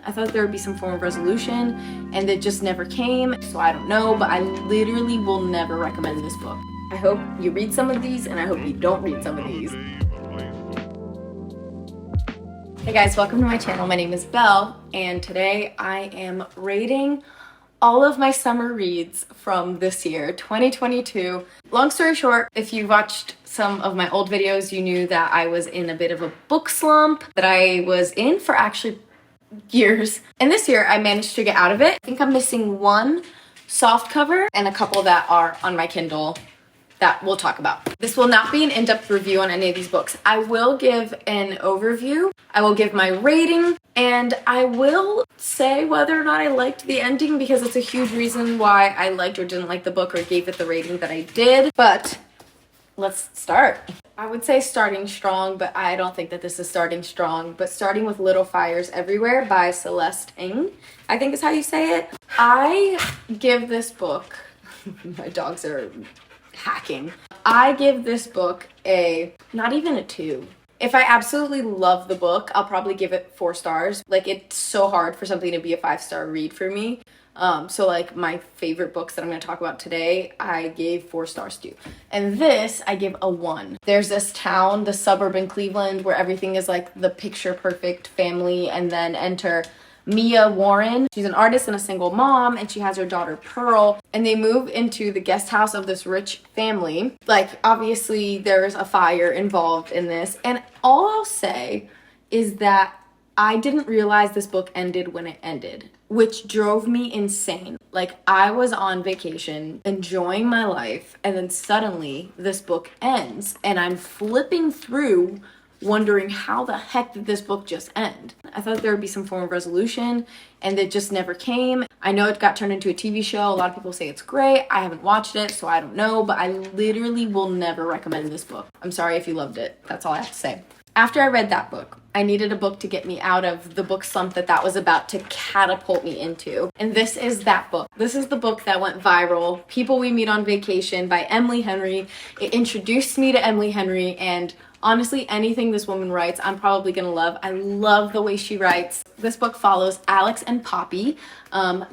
I thought there would be some form of resolution, and it just never came, so I don't know, but I literally will never recommend this book. I hope you read some of these, and I hope you don't read some of these. Hey guys, welcome to my channel. My name is Belle, and today I am rating all of my summer reads from this year, 2022. Long story short, if you watched some of my old videos, you knew that I was in a bit of a book slump that I was in for actually years. And this year I managed to get out of it. I think I'm missing one soft cover and a couple that are on my Kindle that we'll talk about. This will not be an in-depth review on any of these books. I will give an overview, I will give my rating, and I will say whether or not I liked the ending because it's a huge reason why I liked or didn't like the book or gave it the rating that I did. But let's start. I would say starting strong, but I don't think that this is starting strong. But starting with Little Fires Everywhere by Celeste Ng, I think is how you say it. I give this book, my dogs are hacking. I give this book not even a 2. If I absolutely love the book, I'll probably give it 4 stars. Like, it's so hard for something to be a 5-star read for me. So like my favorite books that I'm going to talk about today, I gave 4 stars to. And this, I give a 1. There's this town, the suburb in Cleveland, where everything is like the picture perfect family, and then enter Mia Warren. She's an artist and a single mom, and she has her daughter Pearl, and they move into the guest house of this rich family. Like, obviously there's a fire involved in this, and all I'll say is that I didn't realize this book ended when it ended, which drove me insane. Like, I was on vacation, enjoying my life, and then suddenly this book ends, and I'm flipping through wondering how the heck did this book just end? I thought there would be some form of resolution, and it just never came. I know it got turned into a TV show. A lot of people say it's great. I haven't watched it, so I don't know, but I literally will never recommend this book. I'm sorry if you loved it. That's all I have to say. After I read that book, I needed a book to get me out of the book slump that was about to catapult me into. And this is that book. This is the book that went viral, People We Meet on Vacation by Emily Henry. It introduced me to Emily Henry, and honestly, anything this woman writes, I'm probably gonna love. I love the way she writes. This book follows Alex and Poppy,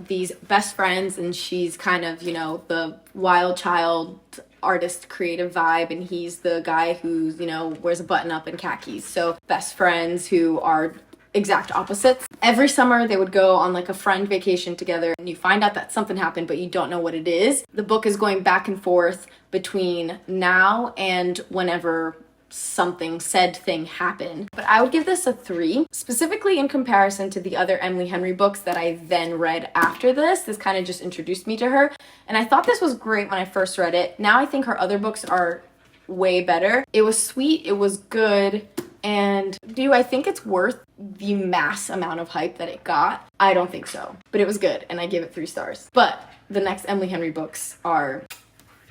these best friends, and she's kind of, you know, the wild child artist creative vibe, and he's the guy who's, you know, wears a button up and khakis. So best friends who are exact opposites. Every summer they would go on like a friend vacation together, and you find out that something happened but you don't know what it is. The book is going back and forth between now and whenever said thing happened. But I would give this a 3, specifically in comparison to the other Emily Henry books that I then read after this. This kind of just introduced me to her, and I thought this was great when I first read it. Now I think her other books are way better. It was sweet, it was good, and do I think it's worth the mass amount of hype that it got? I don't think so, but it was good, and I give it 3 stars. But the next Emily Henry books are...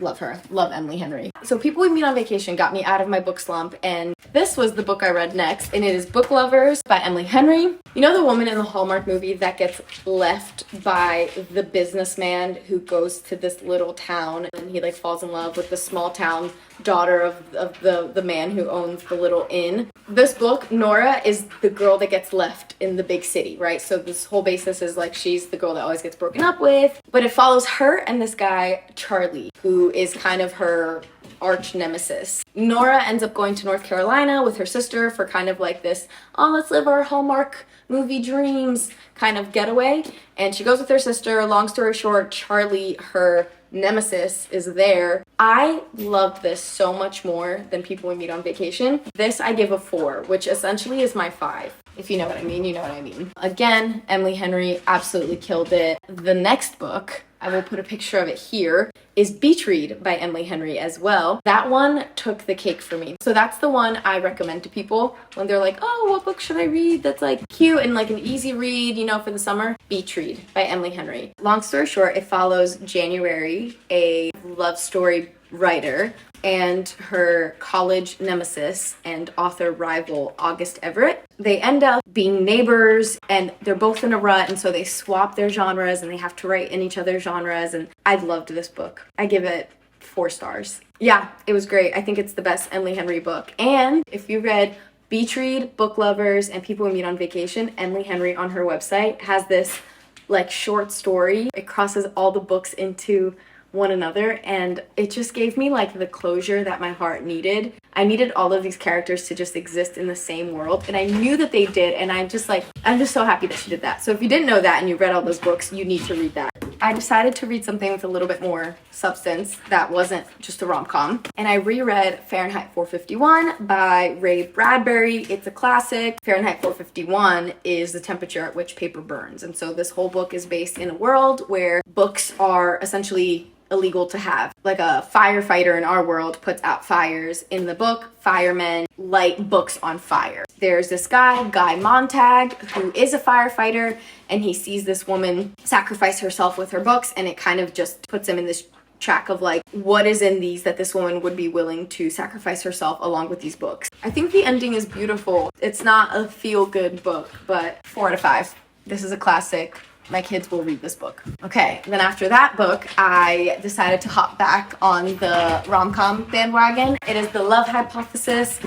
love her. Love Emily Henry. So People We Meet on Vacation got me out of my book slump, and this was the book I read next, and it is Book Lovers by Emily Henry. You know the woman in the Hallmark movie that gets left by the businessman who goes to this little town, and he like falls in love with the small town daughter of the man who owns the little inn? This book, Nora, is the girl that gets left in the big city, right? So this whole basis is like she's the girl that always gets broken up with, but it follows her and this guy, Charlie, who is kind of her arch nemesis. Nora ends up going to North Carolina with her sister for kind of like this, oh, let's live our Hallmark movie dreams kind of getaway. And she goes with her sister. Long story short, Charlie, her nemesis, is there. I loved this so much more than People We Meet on Vacation. This I give a 4, which essentially is my 5. If you know what I mean, you know what I mean. Again, Emily Henry absolutely killed it. The next book, I will put a picture of it here, is Beach Read by Emily Henry as well. That one took the cake for me. So that's the one I recommend to people when they're like, oh, what book should I read that's like cute and like an easy read, you know, for the summer? Beach Read by Emily Henry. Long story short, it follows January, a love story writer, and her college nemesis and author rival, August Everett. They end up being neighbors, and they're both in a rut, and so they swap their genres, and they have to write in each other's genres, and I loved this book. I give it 4 stars. Yeah, it was great. I think it's the best Emily Henry book. And if you read beach read, book lovers, and people we meet on vacation. Emily Henry on her website has this like short story. It crosses all the books into one another, and it just gave me like the closure that my heart needed. I needed all of these characters to just exist in the same world, and I knew that they did, and I'm just so happy that she did that. So if you didn't know that and you read all those books, you need to read that. I decided to read something with a little bit more substance that wasn't just a rom-com, and I reread Fahrenheit 451 by Ray Bradbury. It's a classic. Fahrenheit 451 is the temperature at which paper burns, and so this whole book is based in a world where books are essentially illegal to have. Like a firefighter in our world puts out fires. In the book, firemen light books on fire. There's this Guy Montag, who is a firefighter, and he sees this woman sacrifice herself with her books, and it kind of just puts him in this track of like, what is in these that this woman would be willing to sacrifice herself along with these books. I think the ending is beautiful. It's not a feel-good book, but 4 out of 5. This is a classic. My kids will read this book. Okay, then after that book, I decided to hop back on the rom-com bandwagon. It is The Love Hypothesis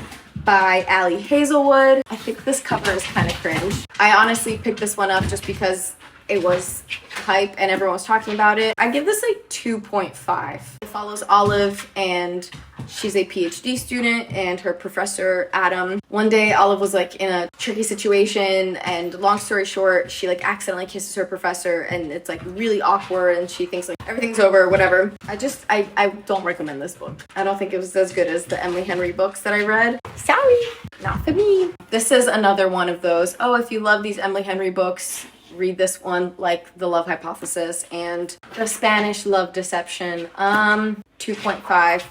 by Ali Hazelwood. I think this cover is kind of cringe. I honestly picked this one up just because it was hype and everyone was talking about it. I give this like 2.5. It follows Olive, and she's a PhD student, and her professor Adam. One day Olive was like in a tricky situation, and long story short, she like accidentally kisses her professor, and it's like really awkward, and she thinks like everything's over, whatever. I don't recommend this book. I don't think it was as good as the Emily Henry books that I read. Sorry, not for me. This is another one of those, oh, if you love these Emily Henry books, read this one, like The Love Hypothesis and The Spanish Love Deception. 2.5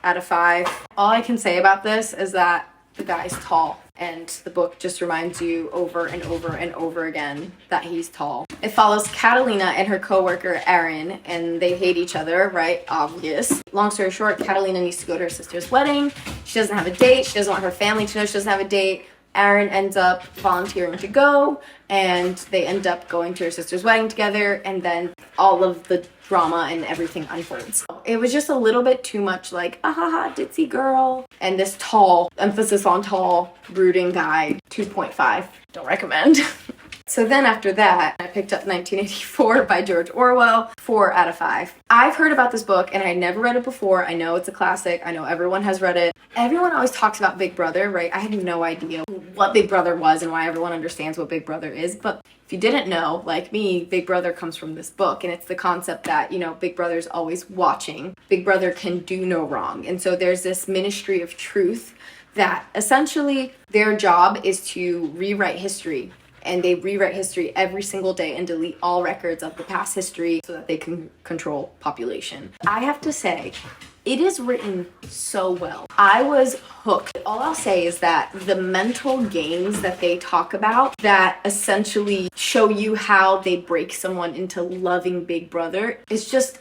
out of 5. All I can say about this is that the guy's tall, and the book just reminds you over and over and over again that he's tall. It follows Catalina and her coworker Erin, and they hate each other, right? Obvious. Long story short, Catalina needs to go to her sister's wedding. She doesn't have a date. She doesn't want her family to know she doesn't have a date. Erin ends up volunteering to go, and they end up going to her sister's wedding together, and then all of the drama and everything unfolds. It was just a little bit too much like, ahaha, ditzy girl. And this tall, emphasis on tall, brooding guy, 2.5. Don't recommend. So then after that, I picked up 1984 by George Orwell, 4 out of 5. I've heard about this book and I never read it before. I know it's a classic. I know everyone has read it. Everyone always talks about Big Brother, right? I had no idea what Big Brother was and why everyone understands what Big Brother is. But if you didn't know, like me, Big Brother comes from this book, and it's the concept that, you know, Big Brother's always watching. Big Brother can do no wrong. And so there's this ministry of truth that essentially their job is to rewrite history. And they rewrite history every single day and delete all records of the past history so that they can control population. I have to say, it is written so well. I was hooked. All I'll say is that the mental games that they talk about that essentially show you how they break someone into loving Big Brother, it's just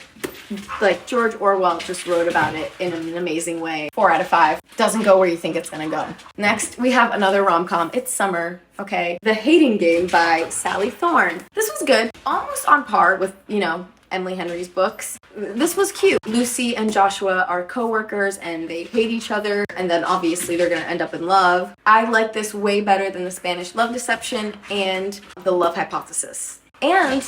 like George Orwell just wrote about it in an amazing way. 4 out of 5. Doesn't go where you think it's gonna go. Next, we have another rom-com. It's summer, okay? The Hating Game by Sally Thorne. This was good. Almost on par with, you know, Emily Henry's books. This was cute. Lucy and Joshua are co-workers and they hate each other, and then obviously they're gonna end up in love. I like this way better than The Spanish Love Deception and The Love Hypothesis. And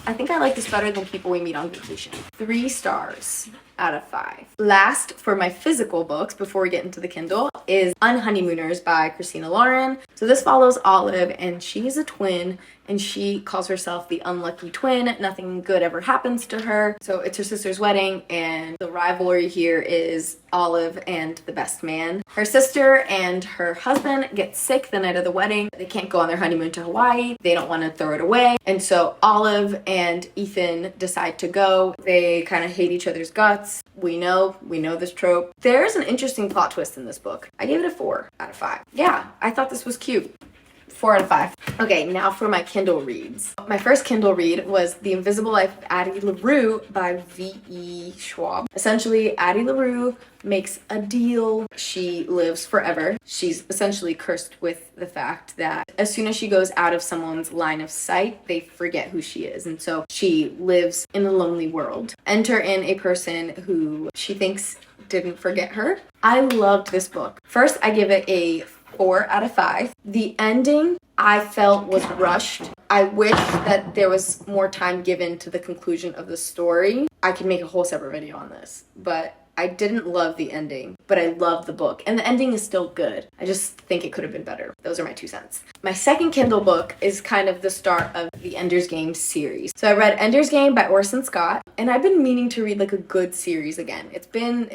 I think I like this better than People We Meet on Vacation. 3 stars out of 5. Last, for my physical books, before we get into the Kindle, is Unhoneymooners by Christina Lauren. So this follows Olive, and she's a twin, and she calls herself the unlucky twin. Nothing good ever happens to her. So it's her sister's wedding, and the rivalry here is Olive and the best man. Her sister and her husband get sick the night of the wedding. They can't go on their honeymoon to Hawaii. They don't want to throw it away. And so Olive and Ethan decide to go. They kind of hate each other's guts. We know this trope. There's an interesting plot twist in this book. I gave it a 4 out of 5. Yeah, I thought this was cute. 4 out of 5. Okay, now for my Kindle reads. My first Kindle read was The Invisible Life of Addie LaRue by V.E. Schwab. Essentially, Addie LaRue makes a deal. She lives forever. She's essentially cursed with the fact that as soon as she goes out of someone's line of sight, they forget who she is. And so she lives in a lonely world. Enter in a person who she thinks didn't forget her. I loved this book. First, I give it a 4 out of 5. The ending I felt was rushed. I wish that there was more time given to the conclusion of the story. I could make a whole separate video on this, but I didn't love the ending, but I love the book. And the ending is still good. I just think it could have been better. Those are my 2 cents. My second Kindle book is kind of the start of the Ender's Game series. So I read Ender's Game by Orson Scott, and I've been meaning to read like a good series again. It's been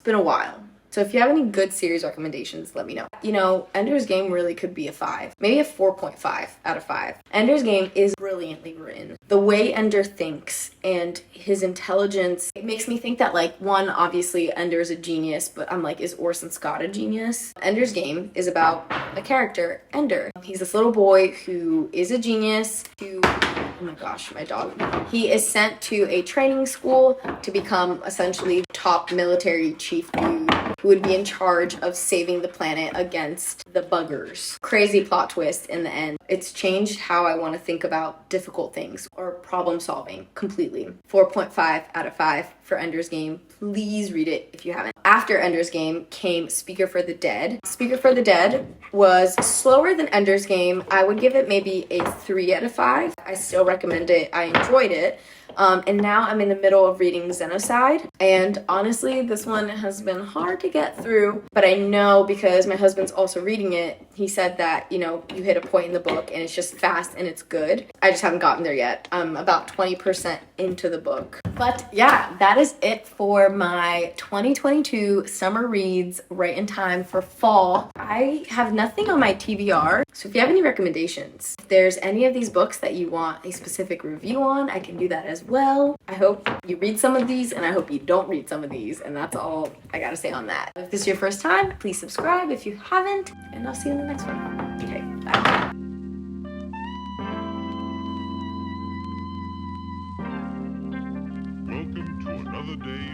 a while. So if you have any good series recommendations, let me know. You know, Ender's Game really could be a 5, maybe a 4.5 out of 5. Ender's Game is brilliantly written. The way Ender thinks and his intelligence, it makes me think that, like, one, obviously Ender's a genius, but I'm like, is Orson Scott a genius? Ender's Game is about a character, Ender. He's this little boy who is a genius, oh my gosh, my dog. He is sent to a training school to become essentially top military chief dude who would be in charge of saving the planet against the buggers. Crazy plot twist in the end. It's changed how I want to think about difficult things or problem solving completely. 4.5 out of 5 for Ender's Game. Please read it if you haven't. After Ender's Game came Speaker for the Dead. Speaker for the Dead was slower than Ender's Game. I would give it maybe a 3 out of 5. I still recommend it. I enjoyed it. And now I'm in the middle of reading Xenocide, and honestly, this one has been hard to get through, but I know because my husband's also reading it, he said that, you know, you hit a point in the book and it's just fast and it's good. I just haven't gotten there yet. I'm about 20% into the book. But yeah, that is it for my 2022 summer reads right in time for fall. I have nothing on my TBR, so if you have any recommendations, if there's any of these books that you want a specific review on, I can do that as well. I hope you read some of these, and I hope you don't read some of these, and that's all I gotta say on that. If this is your first time, please subscribe if you haven't, and I'll see you in the next one. Okay, bye. Welcome to another day